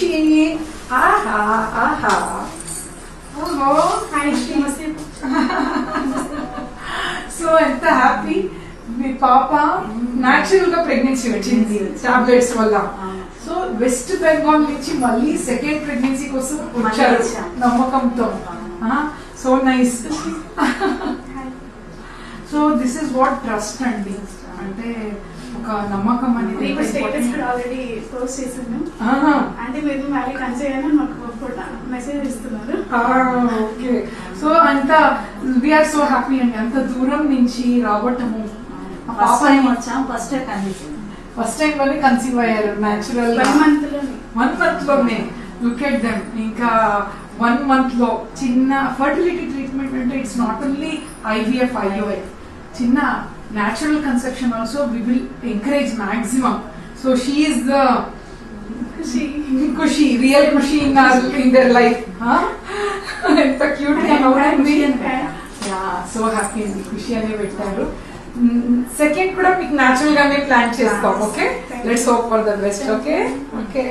ఖుషి. ఆహా ఆహా ఓహో సో ఎంత హ్యాపీ. మీ పాప న్యాచురల్ గా ప్రెగ్నెన్సీ వచ్చింది టాబ్లెట్స్ వల్ల. సో వెస్ట్ బెంగాల్ నుంచి మళ్ళీ సెకండ్ ప్రెగ్నెన్సీ కోసం వచ్చారు నమ్మకంతో. So nice. So this is what trust అండి, అంటే ఒక నమ్మకం అనేది. ఆల్రెడీ పోస్ట్ చేసాను అంటే మీరు మళ్ళీ కన్సీవ్ అయినా మాకు మెసేజ్ ఇస్తున్నారు. ఓకే. సో అంత వీఆర్ సో హ్యాపీ అండి, అంత దూరం నుంచి రావటము. ఫస్ట్ టైం వచ్చాం, ఫస్ట్ టైం లోనే కన్సీవ్ అయ్యారు న్యాచురల్ 1 month లోనే. Look at them. ఇంకా 1 month లో చిన్న ఫర్టిలిటీ ట్రీట్మెంట్ అంటే it's not only IVF IUI, చిన్న natural conception also we will encourage maximum. So she is the Kushi, real Kushi in their life. ఎంత cute గా నవ్వుతుంది. So happy అండి, ఖుషి అనే పెట్టారు. సెకండ్ కూడా మీకు న్యాచురల్ గానే ప్లాన్ చేస్తాం. Okay, let's hope for the best. Okay okay.